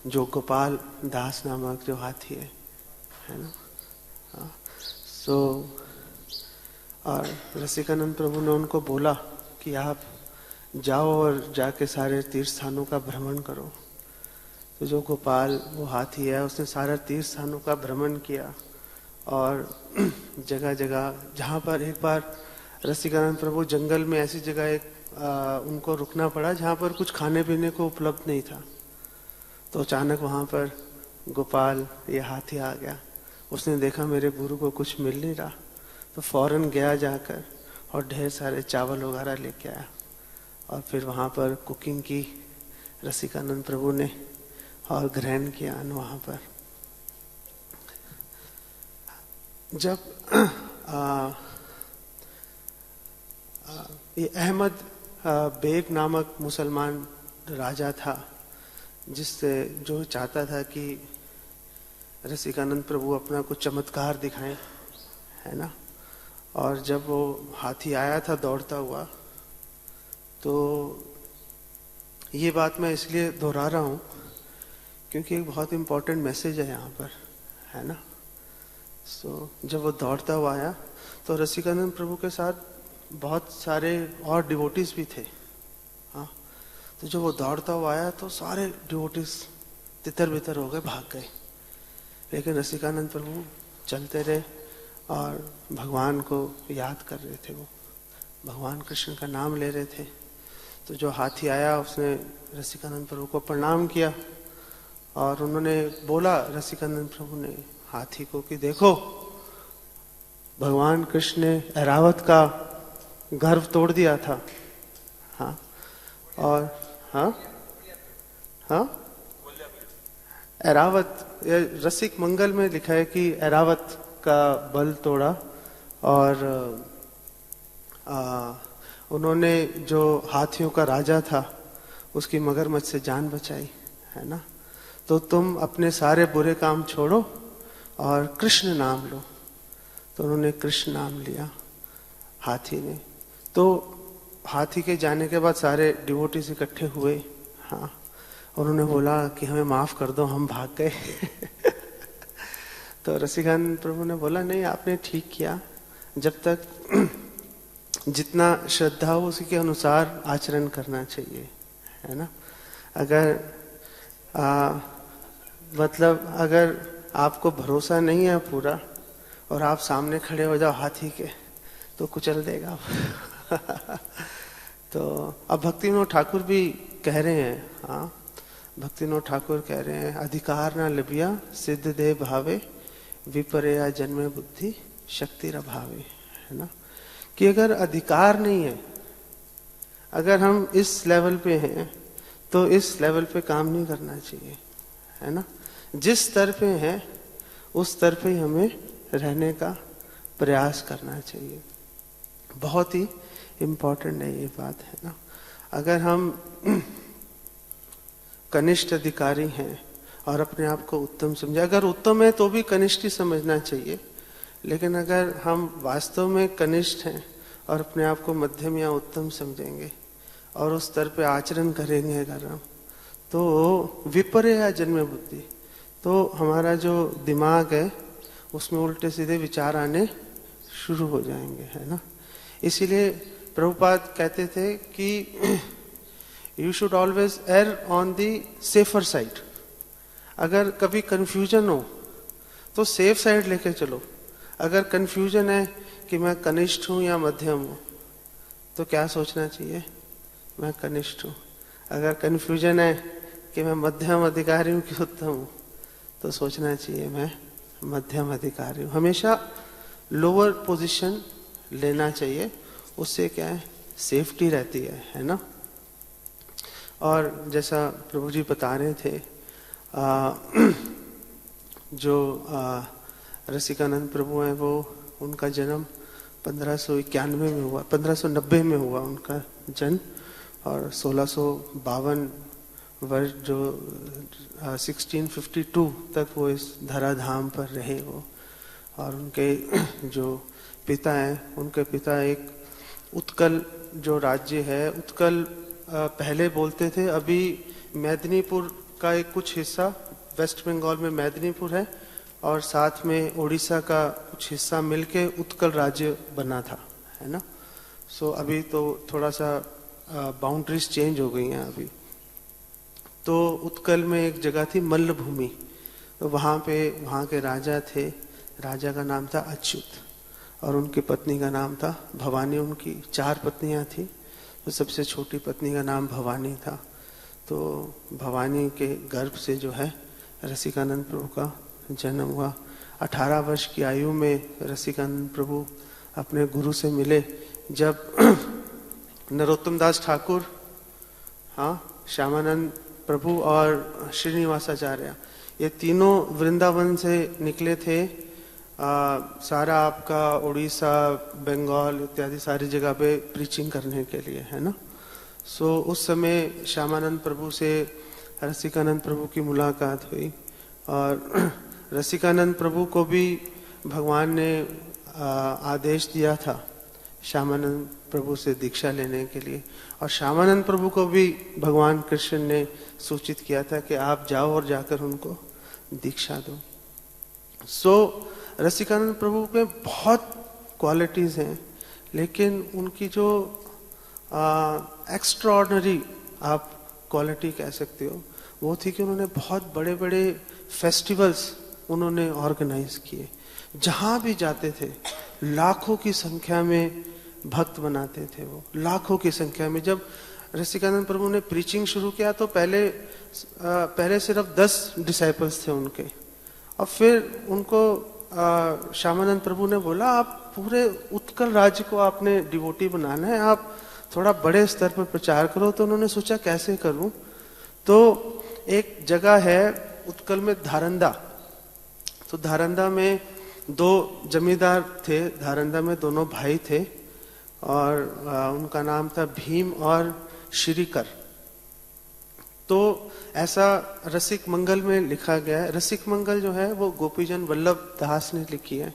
जो गोपाल दास नामक जो हाथी है ना। सो और रसिकानंद प्रभु ने उनको बोला कि आप जाओ और जाके सारे तीर्थ स्थानों का भ्रमण करो। तो जो गोपाल वो हाथी है उसने सारा तीर्थ स्थानों का भ्रमण किया और जगह जगह जहाँ पर एक बार रसिकानंद प्रभु जंगल में ऐसी जगह एक उनको रुकना पड़ा जहाँ पर कुछ खाने पीने को उपलब्ध नहीं था। तो अचानक वहाँ पर गोपाल ये हाथी आ गया। उसने देखा मेरे गुरु को कुछ मिल नहीं रहा, तो फौरन गया जाकर और ढेर सारे चावल वगैरह लेके आया और फिर वहाँ पर कुकिंग की रसिकानंद प्रभु ने और ग्रहण किया अन्न वहाँ पर। जब ये अहमद बेग नामक मुसलमान राजा था जिससे जो चाहता था कि रसिकानंद प्रभु अपना कुछ चमत्कार दिखाएं, है ना। और जब वो हाथी आया था दौड़ता हुआ, तो ये बात मैं इसलिए दोहरा रहा हूँ क्योंकि एक बहुत इम्पोर्टेंट मैसेज है यहाँ पर, है ना। जब वो दौड़ता हुआ आया तो रसिकानंद प्रभु के साथ बहुत सारे और डिवोटीज भी थे। हाँ, तो जब वो दौड़ता हुआ आया तो सारे डिवोटीज तितर बितर हो गए, भाग गए। लेकिन रसिकानंद प्रभु चलते रहे और भगवान को याद कर रहे थे, वो भगवान कृष्ण का नाम ले रहे थे। तो जो हाथी आया उसने रसिकानंद प्रभु को प्रणाम किया और उन्होंने बोला, रसिकानंद प्रभु ने हाथी को, कि देखो भगवान कृष्ण ने ऐरावत का गर्व तोड़ दिया था। हाँ, और हाँ ऐरावत, रसिक मंगल में लिखा है कि ऐरावत का बल तोड़ा और उन्होंने जो हाथियों का राजा था उसकी मगरमच्छ से जान बचाई, है ना। तो तुम अपने सारे बुरे काम छोड़ो और कृष्ण नाम लो। तो उन्होंने कृष्ण नाम लिया हाथी ने। तो हाथी के जाने के बाद सारे डिवोटीज इकट्ठे हुए। हाँ, उन्होंने बोला कि हमें माफ कर दो, हम भाग गए। तो रसिकानंद प्रभु ने बोला, नहीं आपने ठीक किया, जब तक जितना श्रद्धा हो उसी के अनुसार आचरण करना चाहिए, है ना। अगर मतलब अगर आपको भरोसा नहीं है पूरा और आप सामने खड़े हो जाओ हाथी के, तो कुचल देगा। तो अब भक्तिविनोद ठाकुर भी कह रहे हैं, हाँ भक्तिविनोद ठाकुर कह रहे हैं, अधिकार ना लबिया सिद्ध दे भावे विपर्या जन्मे बुद्धि शक्ति अभावे, है ना। कि अगर अधिकार नहीं है, अगर हम इस लेवल पे हैं तो इस लेवल पे काम नहीं करना चाहिए, है ना। जिस स्तर पे हैं उस स्तर पे हमें रहने का प्रयास करना चाहिए। बहुत ही इम्पोर्टेंट है ये बात, है ना। अगर हम कनिष्ठ अधिकारी हैं और अपने आप को उत्तम समझे, अगर उत्तम है तो भी कनिष्ठ ही समझना चाहिए, लेकिन अगर हम वास्तव में कनिष्ठ हैं और अपने आप को मध्यम या उत्तम समझेंगे और उस स्तर पे आचरण करेंगे अगर हम, तो विपर्य जन्म बुद्धि, तो हमारा जो दिमाग है उसमें उल्टे सीधे विचार आने शुरू हो जाएंगे, है ना। इसीलिए प्रभुपाद कहते थे कि you should always air on the safer side. अगर कभी कंफ्यूजन हो तो सेफ साइड लेके चलो। अगर कंफ्यूजन है कि मैं कनिष्ठ हूँ या मध्यम हूँ, तो क्या सोचना चाहिए, मैं कनिष्ठ हूँ। अगर कंफ्यूजन है कि मैं मध्यम अधिकारी हूँ कि उत्तम हूँ, तो सोचना चाहिए मैं मध्यम अधिकारी हूँ। हमेशा लोअर पोजीशन लेना चाहिए, उससे क्या है, सेफ्टी रहती है ना। और जैसा प्रभु जी बता रहे थे, जो रसिकानंद प्रभु हैं, वो उनका जन्म 1591 में हुआ, 1590 में हुआ उनका जन्म, और 1652 वर्ष जो 1652 तक वो इस धराधाम पर रहे वो। और उनके जो पिता हैं, उनके पिता एक उत्कल जो राज्य है, उत्कल पहले बोलते थे, अभी मेदिनीपुर का एक कुछ हिस्सा वेस्ट बंगाल में मेदिनीपुर है और साथ में उड़ीसा का कुछ हिस्सा मिलके उत्कल राज्य बना था, है ना। सो अभी तो थोड़ा सा बाउंड्रीज चेंज हो गई हैं अभी। तो उत्कल में एक जगह थी मल्ल भूमि, तो वहाँ के राजा थे, राजा का नाम था अच्युत और उनकी पत्नी का नाम था भवानी। उनकी 4 पत्नियां थी, तो सबसे छोटी पत्नी का नाम भवानी था। तो भवानी के गर्भ से जो है रसिकानंद प्रभु का जन्म हुआ। 18 वर्ष की आयु में रसिकानंद प्रभु अपने गुरु से मिले। जब नरोत्तम दास ठाकुर, हाँ, श्यामानंद प्रभु और श्रीनिवासाचार्य, ये तीनों वृंदावन से निकले थे। सारा आपका उड़ीसा, बंगाल इत्यादि सारी जगह पे प्रीचिंग करने के लिए, है ना। सो उस समय श्यामानंद प्रभु से रसिकानंद प्रभु की मुलाकात हुई और रसिकानंद प्रभु को भी भगवान ने आदेश दिया था श्यामानंद प्रभु से दीक्षा लेने के लिए, और श्यामानंद प्रभु को भी भगवान कृष्ण ने सूचित किया था कि आप जाओ और जाकर उनको दीक्षा दो। सो रसिकानंद प्रभु में बहुत क्वालिटीज हैं, लेकिन उनकी जो एक्स्ट्राऑर्डिनरी आप क्वालिटी कह सकते हो वो थी कि उन्होंने बहुत बड़े बड़े फेस्टिवल्स उन्होंने ऑर्गेनाइज किए। जहां भी जाते थे लाखों की संख्या में भक्त बनाते थे वो, लाखों की संख्या में। जब रसिकानंद प्रभु ने प्रीचिंग शुरू किया तो पहले सिर्फ 10 डिसाइपल्स थे उनके, और फिर उनको श्यामानंद प्रभु ने बोला आप पूरे उत्कल राज्य को आपने डिवोटी बनाना है, आप थोड़ा बड़े स्तर पर प्रचार करो। तो उन्होंने सोचा कैसे करूं। तो एक जगह है उत्कल में धारंदा, तो धारंदा में 2 जमींदार थे। धारंदा में दोनों भाई थे और उनका नाम था भीम और श्रीकर। तो ऐसा रसिक मंगल में लिखा गया है। रसिक मंगल जो है वो गोपीजन वल्लभ दास ने लिखी है।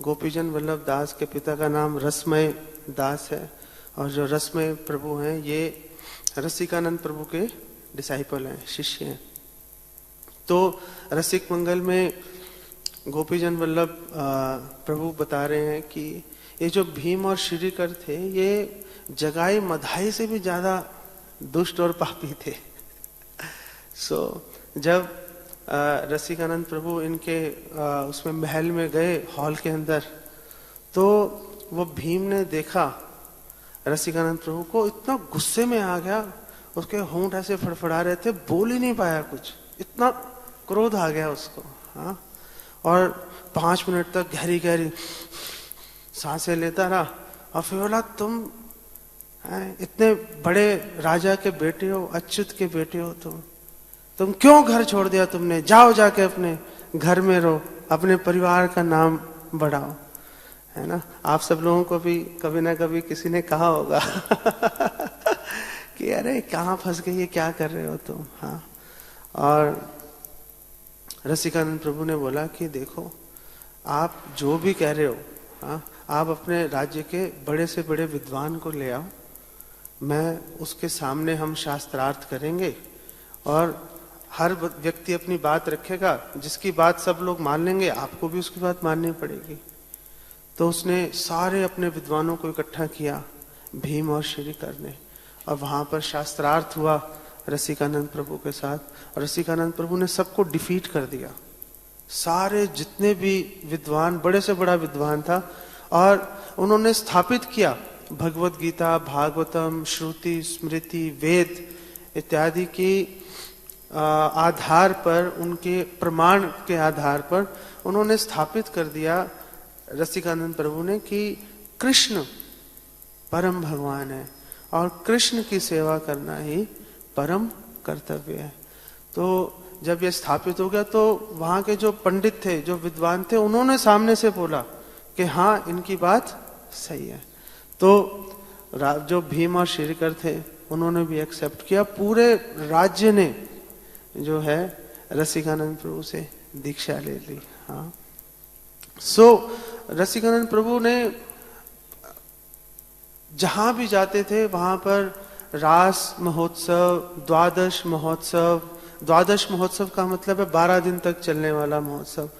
गोपीजन वल्लभ दास के पिता का नाम रसमय दास है, और जो रसमय प्रभु हैं ये रसिकानंद प्रभु के डिसाइपल हैं, शिष्य हैं। तो रसिक मंगल में गोपीजन वल्लभ प्रभु बता रहे हैं कि ये जो भीम और श्रीकर थे ये जगाई मधाई से भी ज्यादा दुष्ट और पापी थे। जब रसिकानंद प्रभु इनके उसमें महल में गए, हॉल के अंदर, तो वो भीम ने देखा रसिकानंद प्रभु को, इतना गुस्से में आ गया, उसके होंठ ऐसे फड़फड़ा रहे थे, बोल ही नहीं पाया कुछ, इतना क्रोध आ गया उसको। हाँ, और 5 मिनट तक गहरी गहरी सांसें लेता रहा और फिर बोला तुम इतने बड़े राजा के बेटे हो, अच्युत के बेटे हो, तुम क्यों घर छोड़ दिया तुमने, जाओ जाके अपने घर में रहो, अपने परिवार का नाम बढ़ाओ, है ना। आप सब लोगों को भी कभी ना कभी किसी ने कहा होगा कि अरे कहाँ फंस गई है, क्या कर रहे हो तुम। हाँ, और रसिकानंद प्रभु ने बोला कि देखो आप जो भी कह रहे हो, हाँ, आप अपने राज्य के बड़े से बड़े विद्वान को ले आओ, मैं उसके सामने हम शास्त्रार्थ करेंगे और हर व्यक्ति अपनी बात रखेगा, जिसकी बात सब लोग मान लेंगे आपको भी उसकी बात माननी पड़ेगी। तो उसने सारे अपने विद्वानों को इकट्ठा किया, भीम और श्रीकर ने, और वहां पर शास्त्रार्थ हुआ रसिकानंद प्रभु के साथ, और रसिकानंद प्रभु ने सबको डिफीट कर दिया, सारे जितने भी विद्वान, बड़े से बड़ा विद्वान था, और उन्होंने स्थापित किया भगवत गीता, भागवतम, श्रुति, स्मृति, वेद इत्यादि की आधार पर, उनके प्रमाण के आधार पर उन्होंने स्थापित कर दिया रसिकानंद प्रभु ने कि कृष्ण परम भगवान है और कृष्ण की सेवा करना ही परम कर्तव्य है। तो जब ये स्थापित हो गया तो वहां के जो पंडित थे, जो विद्वान थे, उन्होंने सामने से बोला कि हाँ इनकी बात सही है। तो जो भीम और श्रीकर थे उन्होंने भी एक्सेप्ट किया। पूरे राज्य ने जो है रसिकानंद प्रभु से दीक्षा ले ली। हाँ, रसिकानंद प्रभु ने जहां भी जाते थे वहां पर रास महोत्सव, द्वादश महोत्सव, द्वादश महोत्सव का मतलब है 12 दिन तक चलने वाला महोत्सव।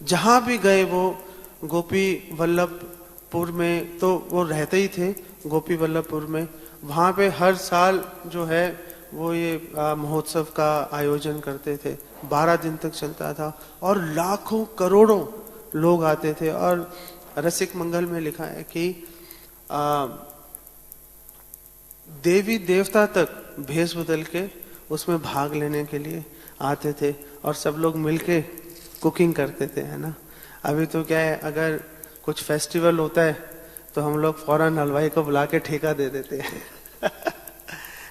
जहां भी गए वो गोपी वल्लभपुर में तो वो रहते ही थे, गोपी वल्लभपुर में। वहां पे हर साल जो है वो ये महोत्सव का आयोजन करते थे, 12 दिन तक चलता था और लाखों करोड़ों लोग आते थे। और रसिक मंगल में लिखा है कि देवी देवता तक भेष बदल के उसमें भाग लेने के लिए आते थे और सब लोग मिलके कुकिंग करते थे, है ना। अभी तो क्या है, अगर कुछ फेस्टिवल होता है तो हम लोग फौरन हलवाई को बुला के ठेका दे देते हैं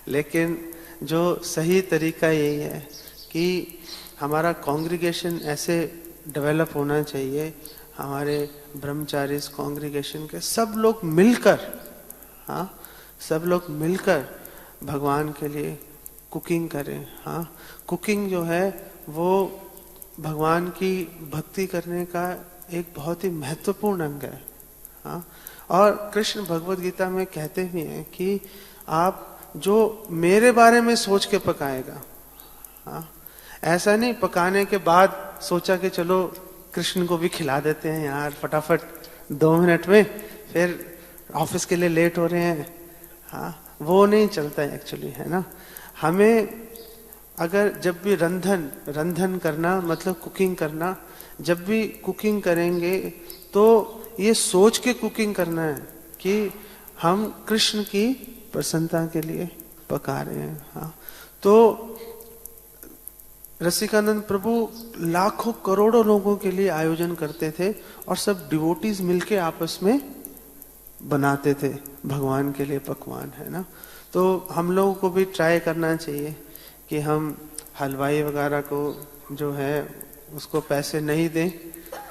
लेकिन जो सही तरीका यही है कि हमारा कॉन्ग्रीगेशन ऐसे डेवलप होना चाहिए, हमारे ब्रह्मचारी कॉन्ग्रीगेशन के सब लोग मिलकर, हाँ, सब लोग मिलकर भगवान के लिए कुकिंग करें। हाँ, कुकिंग जो है वो भगवान की भक्ति करने का एक बहुत ही महत्वपूर्ण अंग है। हाँ, और कृष्ण भगवद गीता में कहते भी हैं कि आप जो मेरे बारे में सोच के पकाएगा, हाँ, ऐसा नहीं पकाने के बाद सोचा कि चलो कृष्ण को भी खिला देते हैं यार फटाफट 2 मिनट में, फिर ऑफिस के लिए लेट हो रहे हैं। हाँ, वो नहीं चलता है एक्चुअली, है ना। हमें अगर जब भी रंधन करना मतलब कुकिंग करना, जब भी कुकिंग करेंगे तो ये सोच के कुकिंग करना है कि हम कृष्ण की प्रसन्नता के लिए पका रहे हैं। हाँ, तो रसिकानंद प्रभु लाखों करोड़ों लोगों के लिए आयोजन करते थे और सब डिवोटीज मिलके आपस में बनाते थे भगवान के लिए पकवान, है ना। तो हम लोगों को भी ट्राई करना चाहिए कि हम हलवाई वगैरह को जो है उसको पैसे नहीं दें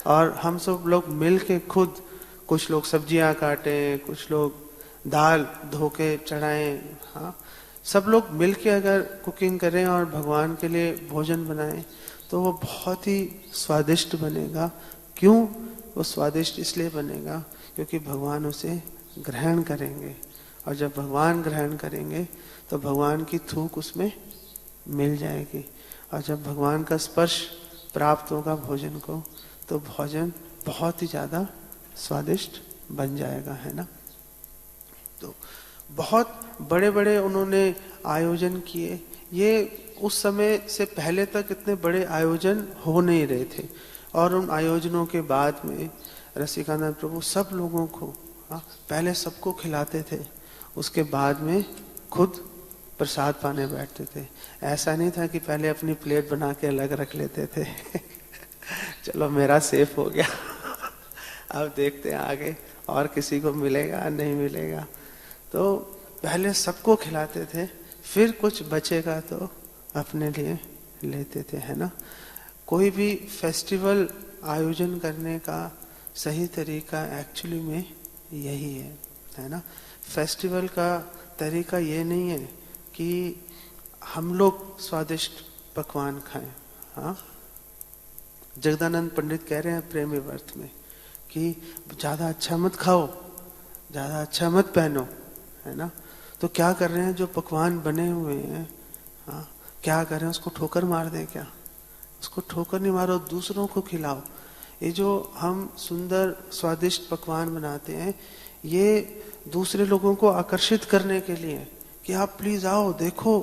और हम सब लोग मिल के खुद, कुछ लोग सब्जियां काटें, कुछ लोग दाल धो के चढ़ाएं। हाँ, सब लोग मिल के अगर कुकिंग करें और भगवान के लिए भोजन बनाएं तो वो बहुत ही स्वादिष्ट बनेगा। क्यों वो स्वादिष्ट इसलिए बनेगा क्योंकि भगवान उसे ग्रहण करेंगे, और जब भगवान ग्रहण करेंगे तो भगवान की थूक उसमें मिल जाएगी, और जब भगवान का स्पर्श प्राप्त होगा भोजन को तो भोजन बहुत ही ज्यादा स्वादिष्ट बन जाएगा, है ना। तो बहुत बड़े बड़े उन्होंने आयोजन किए। ये उस समय से पहले तक इतने बड़े आयोजन हो नहीं रहे थे, और उन आयोजनों के बाद में रसिकानंद प्रभु सब लोगों को, पहले सबको खिलाते थे, उसके बाद में खुद प्रसाद पाने बैठते थे। ऐसा नहीं था कि पहले अपनी प्लेट बना के अलग रख लेते थे चलो मेरा सेफ हो गया अब देखते हैं आगे और किसी को मिलेगा नहीं मिलेगा। तो पहले सबको खिलाते थे, फिर कुछ बचेगा तो अपने लिए लेते थे, है ना। कोई भी फेस्टिवल आयोजन करने का सही तरीका एक्चुअली में यही है ना। फेस्टिवल का तरीका ये नहीं है कि हम लोग स्वादिष्ट पकवान खाएं। हाँ, जगदानंद पंडित कह रहे हैं प्रेमी व्रत में कि ज्यादा अच्छा मत खाओ, ज्यादा अच्छा मत पहनो, है ना। तो क्या कर रहे हैं, जो पकवान बने हुए हैं, हाँ, क्या कर रहे हैं, उसको ठोकर मार दें क्या? उसको ठोकर नहीं मारो, दूसरों को खिलाओ। ये जो हम सुंदर स्वादिष्ट पकवान बनाते हैं ये दूसरे लोगों को आकर्षित करने के लिए कि आप प्लीज आओ, देखो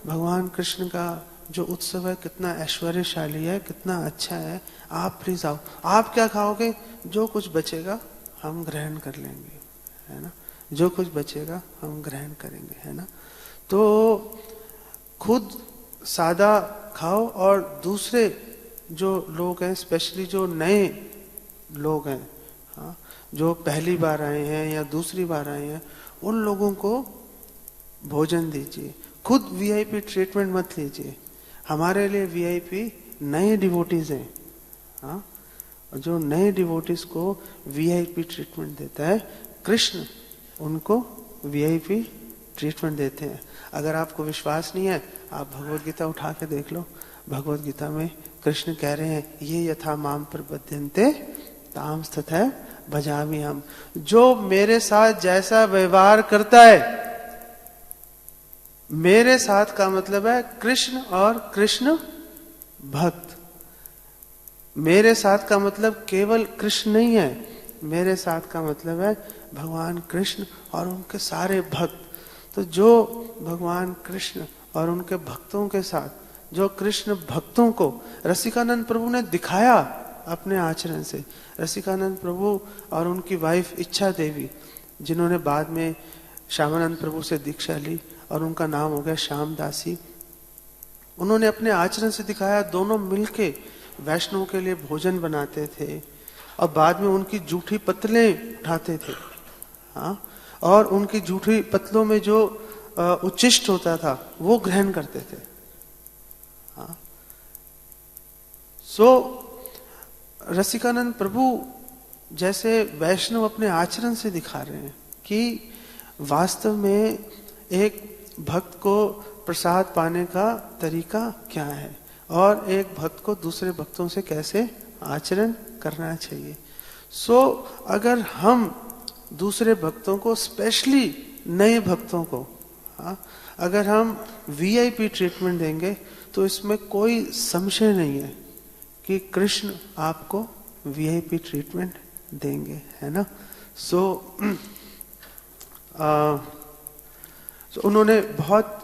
भगवान कृष्ण का जो उत्सव है कितना ऐश्वर्यशाली है, कितना अच्छा है, आप प्लीज आओ। आप क्या खाओगे? जो कुछ बचेगा हम ग्रहण कर लेंगे, है ना। जो कुछ बचेगा हम ग्रहण करेंगे, है ना। तो खुद सादा खाओ और दूसरे जो लोग हैं, स्पेशली जो नए लोग हैं, हाँ, जो पहली बार आए हैं या दूसरी बार आए हैं, उन लोगों को भोजन दीजिए। खुद वीआईपी ट्रीटमेंट मत लीजिए। हमारे लिए वीआईपी नए डिवोटीज हैं, हाँ, जो नए डिवोटीज को वीआईपी ट्रीटमेंट देता है कृष्ण, उनको वीआईपी ट्रीटमेंट देते हैं। अगर आपको विश्वास नहीं है आप भगवद गीता उठा के देख लो। भगवद गीता में कृष्ण कह रहे हैं ये यथा माम प्रपद्यन्ते ताम तथा भजामि हम। जो मेरे साथ जैसा व्यवहार करता है मेरे साथ का मतलब है कृष्ण और कृष्ण भक्त। मेरे साथ का मतलब केवल कृष्ण नहीं है, मेरे साथ का मतलब है भगवान कृष्ण और उनके सारे भक्त। तो जो भगवान कृष्ण और उनके भक्तों के साथ, जो कृष्ण भक्तों को रसिकानंद प्रभु ने दिखाया अपने आचरण से, रसिकानंद प्रभु और उनकी वाइफ इच्छा देवी, जिन्होंने बाद में श्यामानंद प्रभु से दीक्षा ली और उनका नाम हो गया श्यामदासी, उन्होंने अपने आचरण से दिखाया। दोनों मिलके वैष्णव के लिए भोजन बनाते थे और बाद में उनकी जूठी पतलें उठाते थे, हाँ, और उनकी जूठी पतलों में जो उच्छिष्ट होता था वो ग्रहण करते थे, हाँ। सो रसिकानंद प्रभु जैसे वैष्णव अपने आचरण से दिखा रहे हैं कि वास्तव में एक भक्त को प्रसाद पाने का तरीका क्या है और एक भक्त को दूसरे भक्तों से कैसे आचरण करना चाहिए। सो अगर हम दूसरे भक्तों को, स्पेशली नए भक्तों को, हाँ, अगर हम वीआईपी ट्रीटमेंट देंगे तो इसमें कोई संशय नहीं है कि कृष्ण आपको वीआईपी ट्रीटमेंट देंगे, है ना। सो उन्होंने बहुत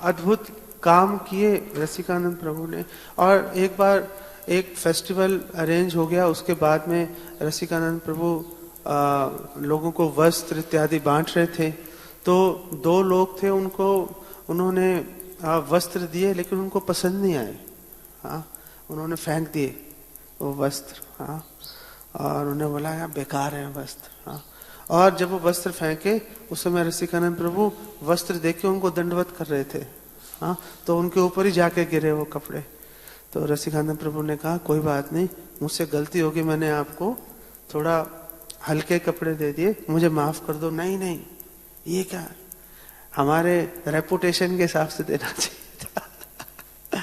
अद्भुत काम किए रसिकानंद प्रभु ने। और एक बार एक फेस्टिवल अरेंज हो गया, उसके बाद में रसिकानंद प्रभु लोगों को वस्त्र इत्यादि बांट रहे थे। तो दो लोग थे, उनको उन्होंने वस्त्र दिए लेकिन उनको पसंद नहीं आए, हाँ, उन्होंने फेंक दिए वो वस्त्र, हाँ, और उन्हें बोला यार बेकार है वस्त्र, हाँ। और जब वो वस्त्र फेंके उस समय रसिकानंद प्रभु वस्त्र देख के उनको दंडवत कर रहे थे, हाँ, तो उनके ऊपर ही जाके गिरे वो कपड़े। तो रसिकानंद प्रभु ने कहा कोई बात नहीं, मुझसे गलती होगी, मैंने आपको थोड़ा हल्के कपड़े दे दिए, मुझे माफ कर दो। नहीं नहीं, ये क्या, हमारे रेपुटेशन के हिसाब से देना चाहिए था।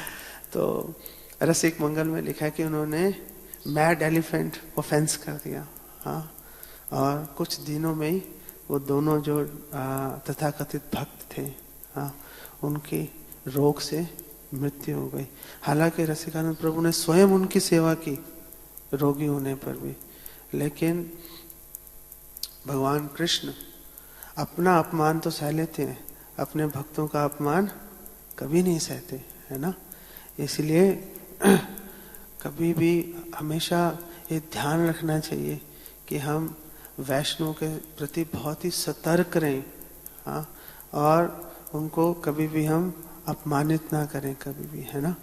तो रसिक मंगल में लिखा है कि उन्होंने मैड एलिफेंट ऑफेंस कर दिया, हाँ, और कुछ दिनों में ही वो दोनों जो तथाकथित भक्त थे, हाँ, उनकी रोग से मृत्यु हो गई। हालांकि रसिकानंद प्रभु ने स्वयं उनकी सेवा की रोगी होने पर भी, लेकिन भगवान कृष्ण अपना अपमान तो सह लेते हैं, अपने भक्तों का अपमान कभी नहीं सहते, है ना। इसलिए कभी भी हमेशा ये ध्यान रखना चाहिए कि हम वैष्णव के प्रति बहुत ही सतर्क रहें, हाँ, और उनको कभी भी हम अपमानित ना करें कभी भी, है ना।